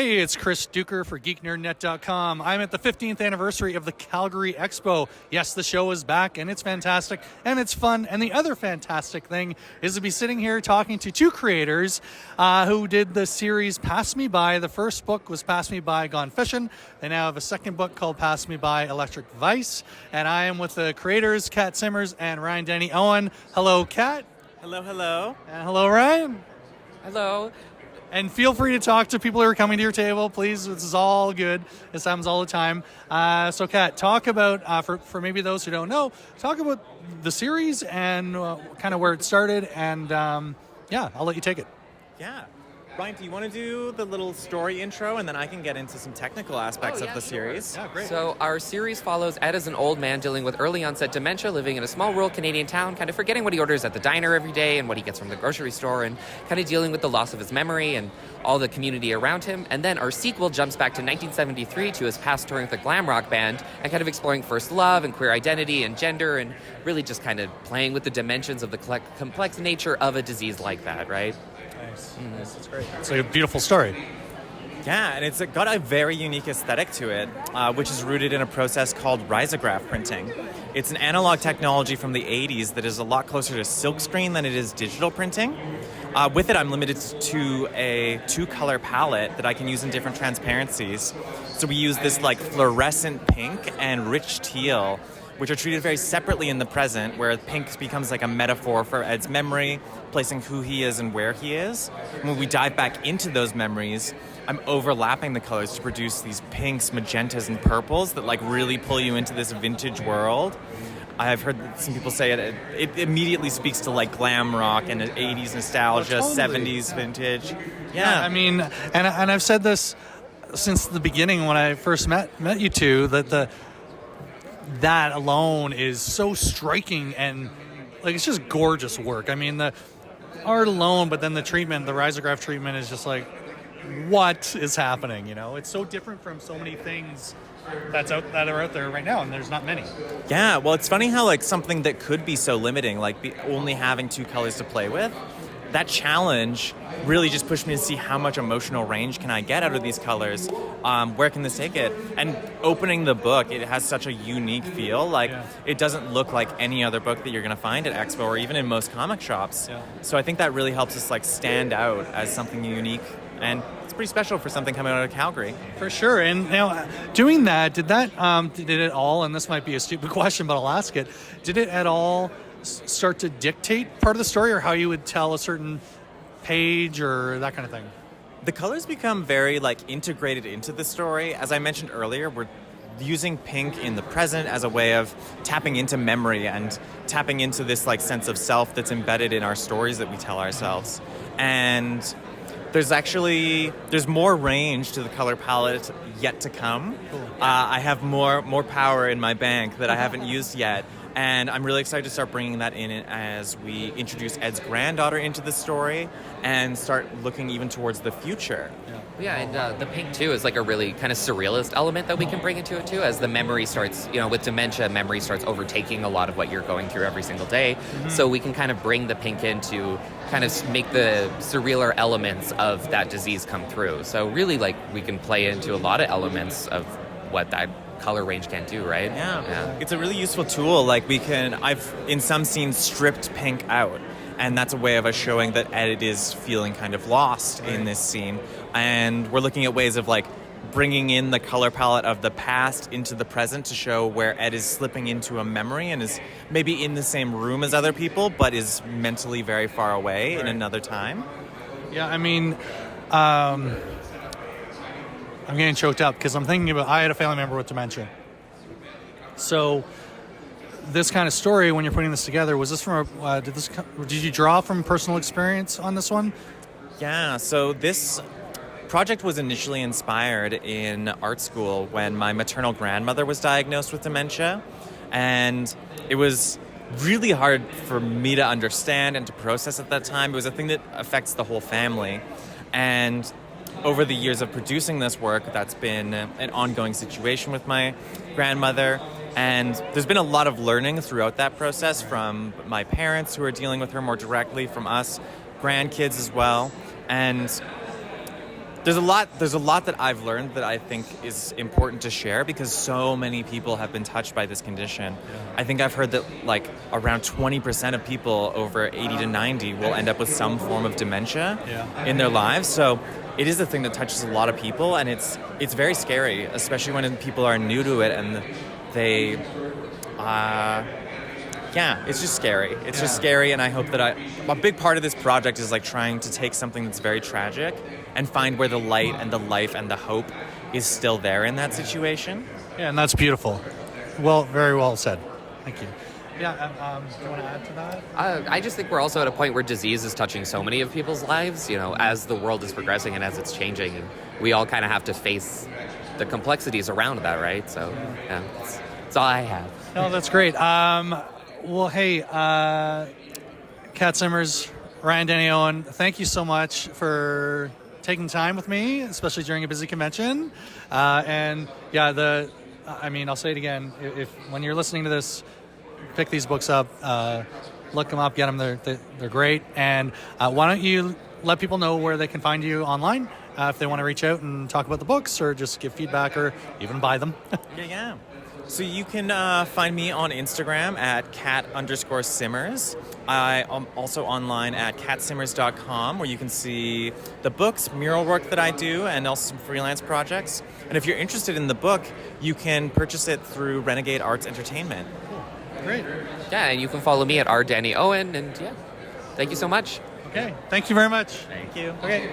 Hey, it's Chris Duker for GeekNerdNet.com. I'm at the 15th anniversary of the Calgary Expo. Yes, the show is back, and it's fantastic, and it's fun. And the other fantastic thing is to be sitting here talking to two creators who did the series Pass Me By. The first book was Pass Me By Gone Fishin'. They now have a second book called Pass Me By Electric Vice. And I am with the creators, Kat Simmers and Ryan Denny Owen. Hello, Kat. Hello, hello. And hello, Ryan. Hello. And feel free to talk to people who are coming to your table, please. This is all good. This happens all the time. So, Kat, talk about, for maybe those who don't know, talk about the series and kind of where it started. And, I'll let you take it. Yeah. Ryan, do you want to do the little story intro, and then I can get into some technical aspects of the series? Yeah, great. So our series follows Ed as an old man dealing with early onset dementia, living in a small rural Canadian town, kind of forgetting what he orders at the diner every day and what he gets from the grocery store, and kind of dealing with the loss of his memory and all the community around him. And then our sequel jumps back to 1973 to his past touring with a glam rock band and kind of exploring first love and queer identity and gender, and really just kind of playing with the dimensions of the complex nature of a disease like that, right? Nice. That's great. It's a beautiful story. Yeah, and it's got a very unique aesthetic to it, which is rooted in a process called risograph printing. It's an analog technology from the 80s that is a lot closer to silkscreen than it is digital printing. With it, I'm limited to a two-color palette that I can use in different transparencies. So we use this like fluorescent pink and rich teal, which are treated very separately in the present, where pink becomes like a metaphor for Ed's memory, placing who he is and where he is. And when we dive back into those memories, I'm overlapping the colors to produce these pinks, magentas, and purples that like really pull you into this vintage world. I've heard some people say it immediately speaks to like glam rock and 80s nostalgia, Oh, totally. 70s vintage. Yeah, I mean, and I've said this since the beginning when I first met you two, that alone is so striking, and like it's just gorgeous work. I mean, the art alone, but then the treatment, the risograph treatment, is just like, what is happening? You know, it's so different from so many things that are out there right now, and there's not many. Yeah, well, it's funny how like something that could be so limiting, like only having two colors to play with, that challenge really just pushed me to see how much emotional range can I get out of these colors. Where can this take it? And opening the book, it has such a unique feel. Like It doesn't look like any other book that you're going to find at Expo or even in most comic shops. Yeah. So I think that really helps us like stand out as something unique, and it's pretty special for something coming out of Calgary. For sure. And now, doing that, did it all? And this might be a stupid question, but I'll ask it. Did it at all start to dictate part of the story, or how you would tell a certain page or that kind of thing? The colors become very like integrated into the story. As I mentioned earlier, we're using pink in the present as a way of tapping into memory and tapping into this like sense of self that's embedded in our stories that we tell ourselves. And there's more range to the color palette yet to come. Cool. I have more power in my bank that I haven't used yet. And I'm really excited to start bringing that in as we introduce Ed's granddaughter into the story and start looking even towards the future. Yeah, and the pink, too, is like a really kind of surrealist element that we can bring into it, too, as the memory starts, with dementia, memory starts overtaking a lot of what you're going through every single day. Mm-hmm. So we can kind of bring the pink in to kind of make the surrealer elements of that disease come through. So really, like, we can play into a lot of elements of what that color range can do, right? Yeah. It's a really useful tool. Like I've in some scenes stripped pink out, and that's a way of us showing that Ed is feeling kind of lost in this scene. And we're looking at ways of like bringing in the color palette of the past into the present to show where Ed is slipping into a memory and is maybe in the same room as other people, but is mentally very far away in another time. Yeah, I mean, I'm getting choked up because I'm thinking about, I had a family member with dementia. So this kind of story, when you're putting this together, was this from did you draw from personal experience on this one? Yeah, so this project was initially inspired in art school when my maternal grandmother was diagnosed with dementia, and it was really hard for me to understand and to process at that time. It was a thing that affects the whole family, and over the years of producing this work, that's been an ongoing situation with my grandmother. And there's been a lot of learning throughout that process from my parents who are dealing with her more directly, from us, grandkids as well. And There's a lot that I've learned that I think is important to share because so many people have been touched by this condition. Yeah. I think I've heard that like around 20% of people over 80 to 90 will end up with some form of dementia in their lives. So it is a thing that touches a lot of people, and it's very scary, especially when people are new to it and they it's just scary. It's just scary, and I hope that a big part of this project is like trying to take something that's very tragic and find where the light and the life and the hope is still there in that situation. Yeah, and that's beautiful. Well, very well said. Thank you. Yeah, do you want to add to that? I just think we're also at a point where disease is touching so many of people's lives, you know, as the world is progressing and as it's changing. And we all kind of have to face the complexities around that, right? So, yeah, that's all I have. No, that's great. Well, hey, Kat Simmers, Ryan, Danny, Owen, thank you so much for taking time with me, especially during a busy convention. And yeah, I'll say it again. If when you're listening to this, pick these books up, look them up, get them. They're great. And why don't you let people know where they can find you online if they want to reach out and talk about the books or just give feedback or even buy them. Yeah. So you can find me on Instagram at cat_simmers. I am also online at catsimmers.com, where you can see the books, mural work that I do, and also some freelance projects. And if you're interested in the book, you can purchase it through Renegade Arts Entertainment. Great. Yeah, and you can follow me at @DannyOwen, and yeah, thank you so much. Okay, thank you very much. Thank you. Okay.